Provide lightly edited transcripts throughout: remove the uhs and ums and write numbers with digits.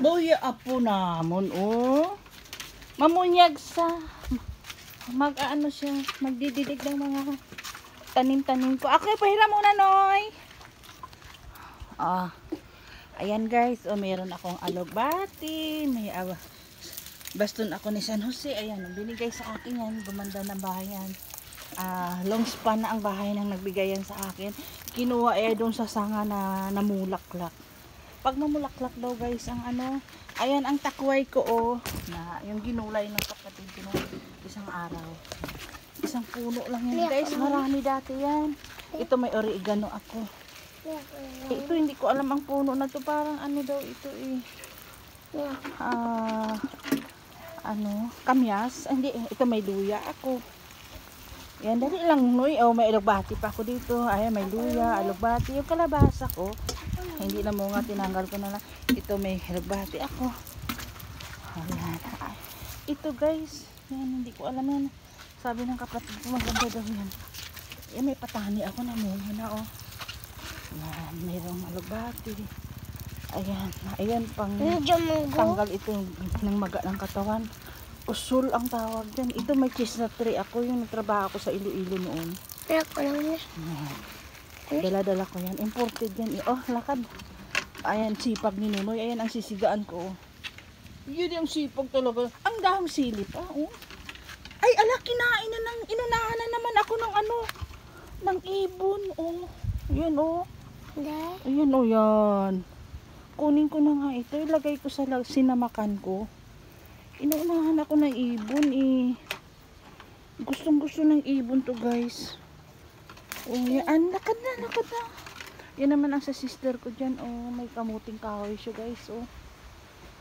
Buya apo namon mamunyag sa mag-ano siya, magdididig ng mga tanim-tanim ko. Ako pahiram muna, Noy. Ayan guys, meron akong alugbati, may baston ako ni San Jose. Ayan, binigay sa akin yan, gumanda ng bahay yan. Long span na ang bahay nang nagbigay yan sa akin. Kinuha doon sa sanga na namulaklak. Pag mamulaklak daw guys ang ayan ang takway ko na yung ginulay ng kapatid ko isang araw. Isang puno lang yan guys, marami dati yan. Ito may oregano ako. Ito hindi ko alam ang puno na to, parang daw ito kamyas. Hindi, ito may luya ako. Yan, dali lang Noy. May alugbati pa ako dito. Ayan, may luya, alugbati. Yung kalabasa ko, hindi na mo nga, tinanggal ko na lang. Ito may alugbati ako. Ayan. Ito guys, yan, hindi ko alam yan. Sabi ng kapatid ko, maganda daw yan. Yan, may patani ako na muna na Yan, mayroong alugbati. Ayan, ayan pang tanggal ito ng maga ng katawan. Usul ang tawag dyan. Ito may chestnut tree ako. Yung nagtrabaho ako sa Iloilo noon. Dala-dala ko yan. Imported yan. Lakad. Ayan, sipag ni Nunoy. Ayan ang sisigaan ko. Yun yung sipag talaga. Ang dahong silip. Ay, kinain na ng inunahan na naman ako ng ng ibon. Ayan Ayan yan. Kunin ko na nga ito. Ilagay ko sa sinamakan ko. Inuunahan ako ng ibon Gustong gusto ng ibon to guys. Yan, lakad na. Yan naman ang sa sister ko dyan. May kamuting kahoy siya guys.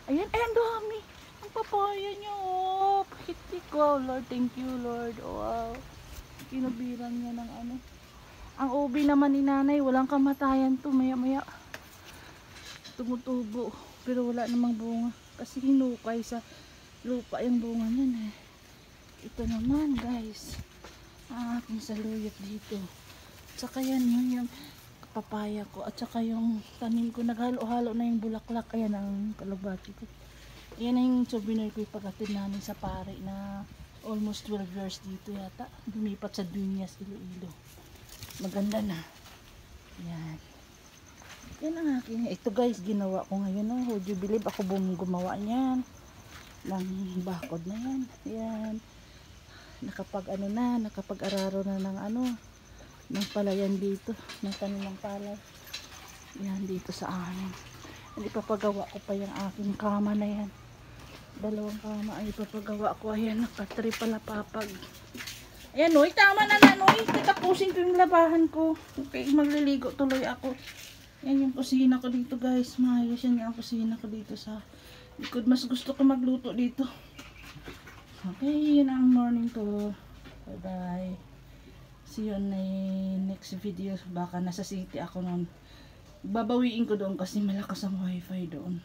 Ayan, ang dami. Ang papaya niya. Pakiti ko. Lord, thank you Lord. Wow. Kinubiran niya ng Ang ubi naman ni nanay, walang kamatayan to. Maya tumutubo. Pero wala namang bunga. Kasi hinukay sa lupa yung bunga niyan Ito naman guys, ang aking saluyot dito. Tsaka yan yung papaya ko. At saka yung tanim ko, naghalo-halo na yung bulaklak. Ayan ang kalabati ko. Ayan yung souvenir ko ipaghatid namin sa pare na almost 12 years dito yata. Lumipat sa Dunyas, Iloilo. Maganda na. Yan. Yan ang aking. Ito guys, ginawa ko ngayon. Would you believe ako gumawa niyan? Ng bakod na yan. Yan. Nakapag-araro na ng palayan dito. Ng tanim ng palay. Yan dito sa amin. Ipapagawa ko pa yung aking kama na yan. 2 kama ay ipapagawa ko. Ayan, naka-3 pala papag. Ayan Noy, tama na Noy. Tatapusin ko yung labahan ko. Okay, magliligo tuloy ako. Yan yung kusina ko dito guys. Maayos yan yung kusina ko dito sa likod. Mas gusto ko magluto dito. Okay, yun ang morning ko. Bye bye. See you on the next video. Baka nasa city ako noon. Babawiin ko doon kasi malakas ang wifi doon.